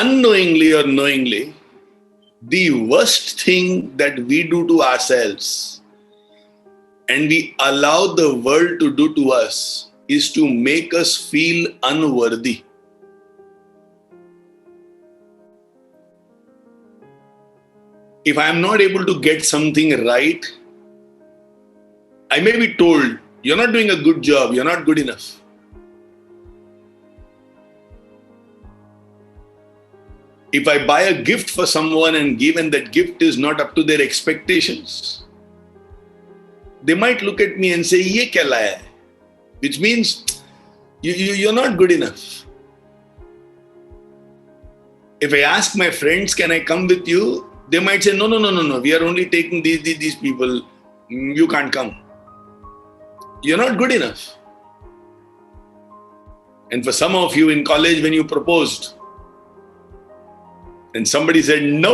unknowingly or knowingly, the worst thing that we do to ourselves and we allow the world to do to us is to make us feel unworthy. If I am not able to get something right, I may be told, you're not doing a good job, you're not good enough. If I buy a gift for someone and given that gift is not up to their expectations, they might look at me and say, "Ye kya laya hai?" Which means you're not good enough. If I ask my friends, can I come with you? They might say, no, we are only taking these people. You can't come. You're not good enough. And for some of you in college, when you proposed, and somebody said no,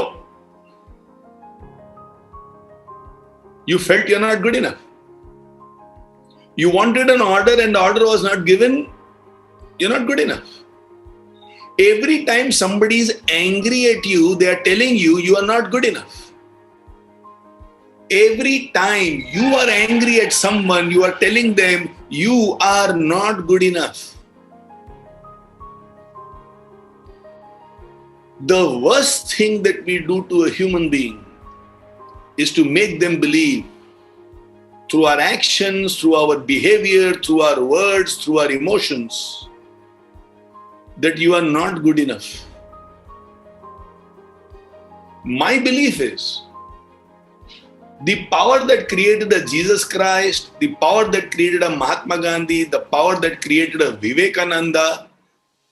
you felt you're not good enough. You wanted an order and the order was not given, you're not good enough. Every time somebody is angry at you, they are telling you, you are not good enough. Every time you are angry at someone, you are telling them, you are not good enough. The worst thing that we do to a human being is to make them believe through our actions, through our behavior, through our words, through our emotions, that you are not good enough. My belief is the power that created a Jesus Christ, the power that created a Mahatma Gandhi, the power that created a Vivekananda,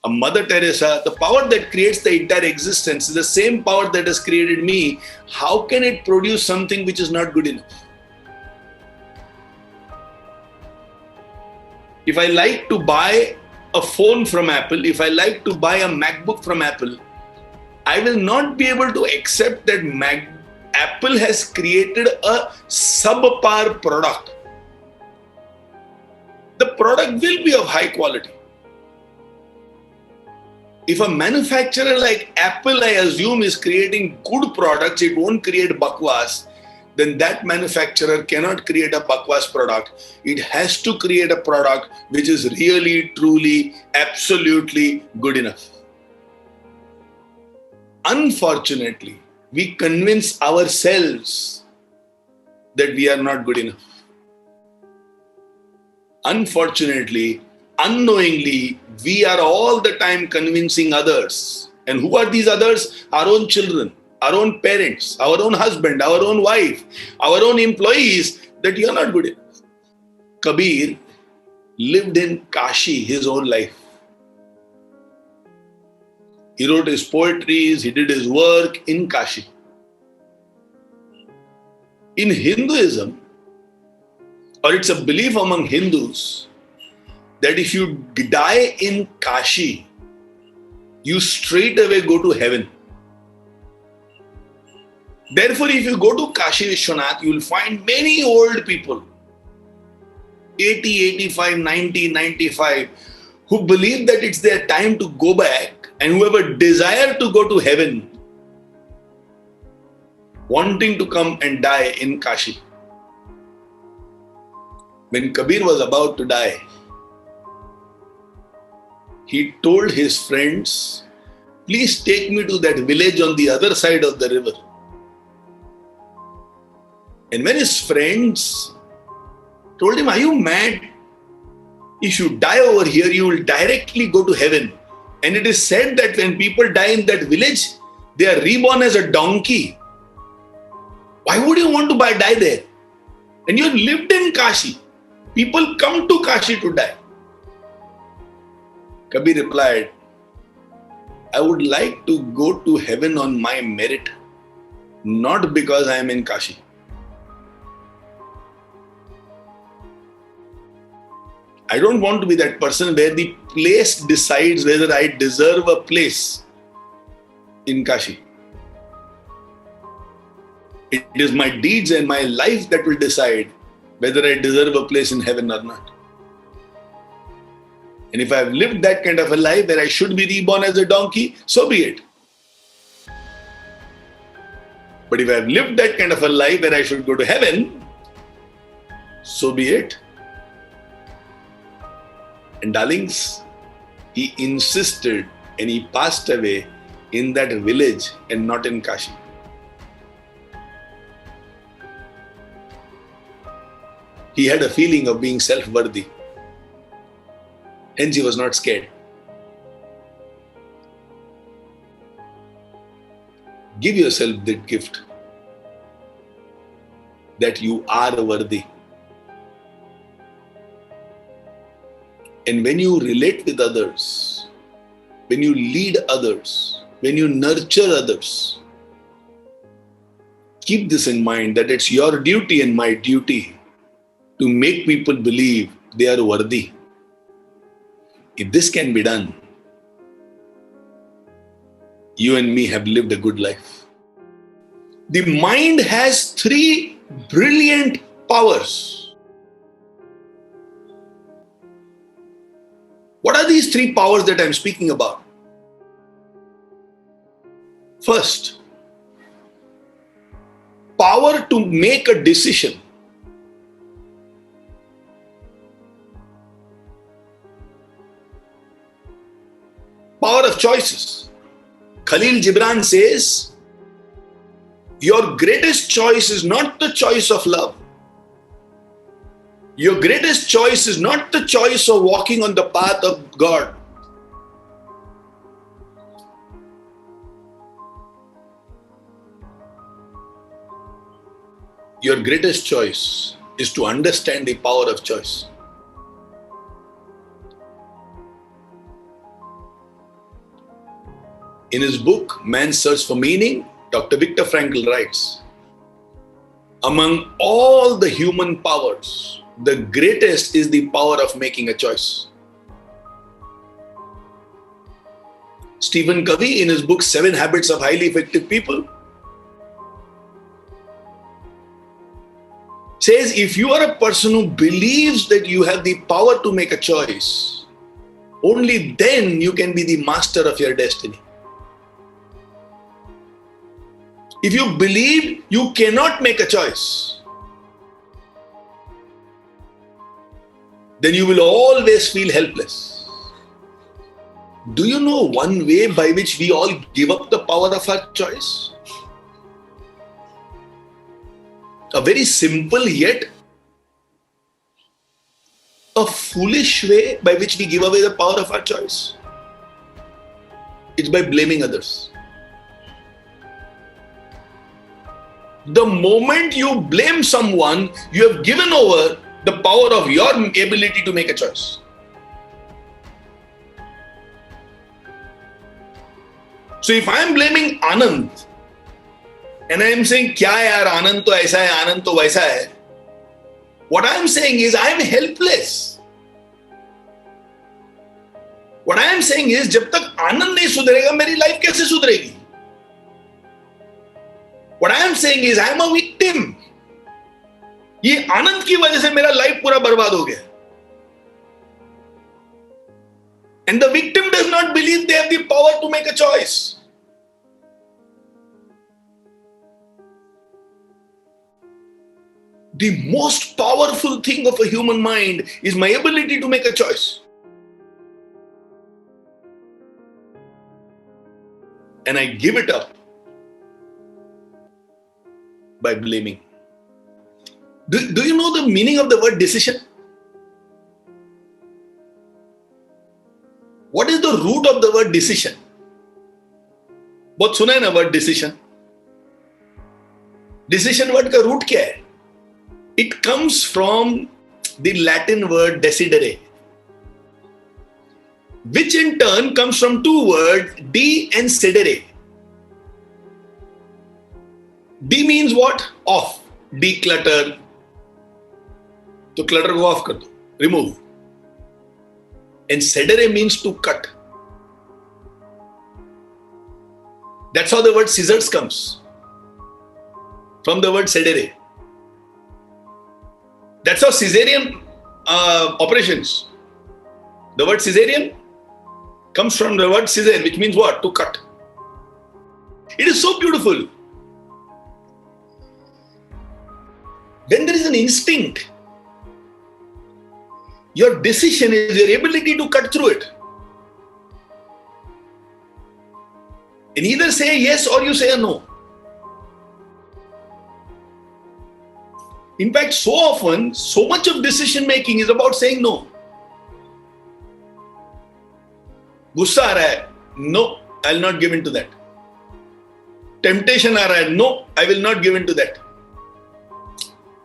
a Mother Teresa, the power that creates the entire existence is the same power that has created me. How can it produce something which is not good enough? If I like to buy a phone from Apple, if I like to buy a MacBook from Apple, I will not be able to accept that Apple has created a subpar product. The product will be of high quality. If a manufacturer like Apple, I assume, is creating good products, it won't create bakwas, then that manufacturer cannot create a bakwas product. It has to create a product which is really, truly, absolutely good enough. Unfortunately, we convince ourselves that we are not good enough. Unfortunately, unknowingly, we are all the time convincing others. And who are these others? Our own children, our own parents, our own husband, our own wife, our own employees, that you are not good enough. Kabir lived in Kashi his whole life. He wrote his poetries, he did his work in Kashi. In Hinduism, or it's a belief among Hindus, that if you die in Kashi, you straight away go to heaven. Therefore, if you go to Kashi Vishwanath, you will find many old people, 80, 85, 90, 95, who believe that it's their time to go back, and who have a desire to go to heaven, wanting to come and die in Kashi. When Kabir was about to die, he told his friends, please take me to that village on the other side of the river. And when his friends told him, are you mad? If you die over here, you will directly go to heaven. And it is said that when people die in that village, they are reborn as a donkey. Why would you want to die there? And you lived in Kashi. People come to Kashi to die. Kabir replied, I would like to go to heaven on my merit, not because I am in Kashi. I don't want to be that person where the place decides whether I deserve a place in Kashi. It is my deeds and my life that will decide whether I deserve a place in heaven or not. And if I have lived that kind of a life where I should be reborn as a donkey, so be it. But if I've lived that kind of a life where I should go to heaven, so be it. And darlings, he insisted and he passed away in that village and not in Kashi. He had a feeling of being self-worthy. Hence he was not scared. Give yourself that gift that you are worthy. And when you relate with others, when you lead others, when you nurture others, keep this in mind that it's your duty and my duty to make people believe they are worthy. If this can be done, you and me have lived a good life. The mind has 3 brilliant powers. What are these 3 powers that I'm speaking about? First, power to make a decision. Power of choices. Khalil Gibran says, your greatest choice is not the choice of love. Your greatest choice is not the choice of walking on the path of God. Your greatest choice is to understand the power of choice. In his book, Man's Search for Meaning, Dr. Viktor Frankl writes, among all the human powers, the greatest is the power of making a choice. Stephen Covey, in his book, 7 Habits of Highly Effective People, says if you are a person who believes that you have the power to make a choice, only then you can be the master of your destiny. If you believe you cannot make a choice, then you will always feel helpless. Do you know one way by which we all give up the power of our choice? A very simple yet a foolish way by which we give away the power of our choice. It's by blaming others. The moment you blame someone, you have given over the power of your ability to make a choice. So if I am blaming Anand and I am saying, kya yaar, Anand to aisa hai, Anand to waisa hai, what I am saying is I am helpless. What I am saying is, जब तक आनंद नहीं सुधरेगा, मेरी life कैसे सुधरेगी? What I am saying is, I am a victim. ये आनंद की वजह से मेरा लाइफ पूरा बर्बाद हो गया. And the victim does not believe they have the power to make a choice. The most powerful thing of a human mind is my ability to make a choice. And I give it up by blaming. Do you know the meaning of the word decision? What is the root of the word decision? बहुत सुना है ना word decision? Decision word का root क्या है? It comes from the Latin word decidere, which in turn comes from 2 words, de and cedere. De means what? Off. Declutter. So clutter को off कर दो. Remove. And cedere means to cut. That's how the word scissors comes. From the word cedere. That's how Caesarean operations. The word Caesarean comes from the word Caesar, which means what? To cut. It is so beautiful. When there is an instinct, your decision is your ability to cut through it. And either say yes or you say a no. In fact, so often, so much of decision making is about saying no. गुस्सा आ रहा है, no, I'll not give in to that. Temptation आ रहा है, no, I will not give in to that.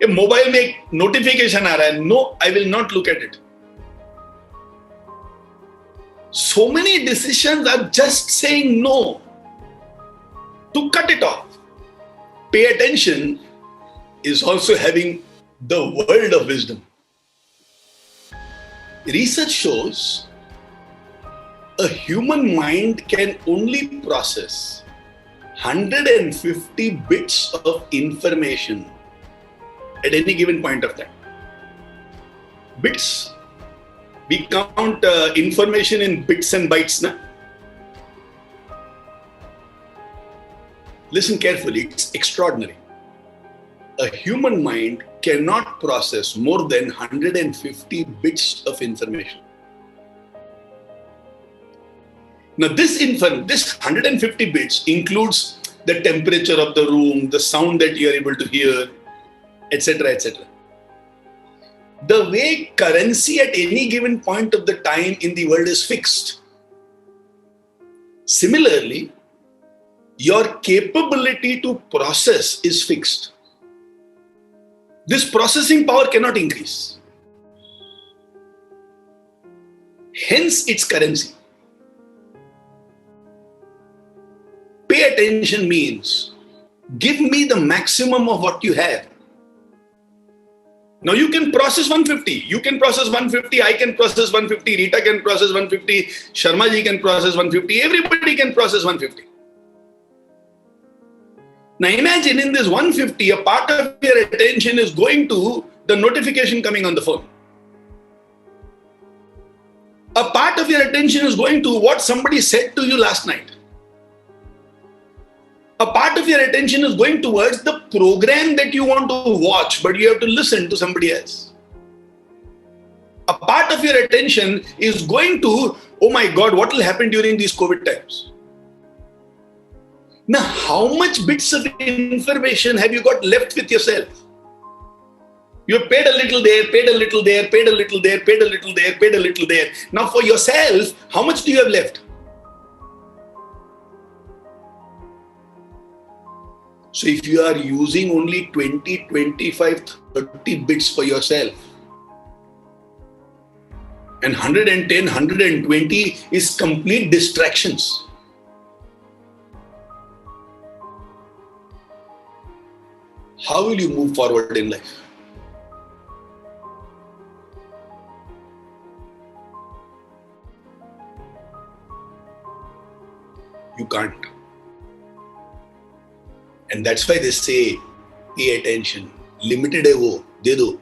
ये mobile में एक notification आ रहा है, no, I will not look at it. So many decisions are just saying no, to cut it off. Pay attention is also having the world of wisdom. Research shows a human mind can only process 150 bits of information at any given point of time. Bits. We count information in bits and bytes. Na? Listen carefully, it's extraordinary. A human mind cannot process more than 150 bits of information. Now this 150 bits includes the temperature of the room, the sound that you are able to hear, etc., etc. The way currency at any given point of the time in the world is fixed. Similarly, your capability to process is fixed. This processing power cannot increase. Hence its currency. Pay attention means give me the maximum of what you have. Now you can process 150. You can process 150. I can process 150. Rita can process 150. Sharma ji can process 150. Everybody can process 150. Now imagine in this 150, a part of your attention is going to the notification coming on the phone. A part of your attention is going to what somebody said to you last night. A part of your attention is going towards the program that you want to watch, but you have to listen to somebody else. A part of your attention is going to, oh my God, what will happen during these COVID times? Now, how much bits of information have you got left with yourself? You have paid a little there, paid a little there, paid a little there, paid a little there, paid a little there. Now for yourself, how much do you have left? So if you are using only 20, 25, 30 bits for yourself, and 110, 120 is complete distractions. How will you move forward in life? You can't. And that's why they say, pay attention. Limited hai wo, de do.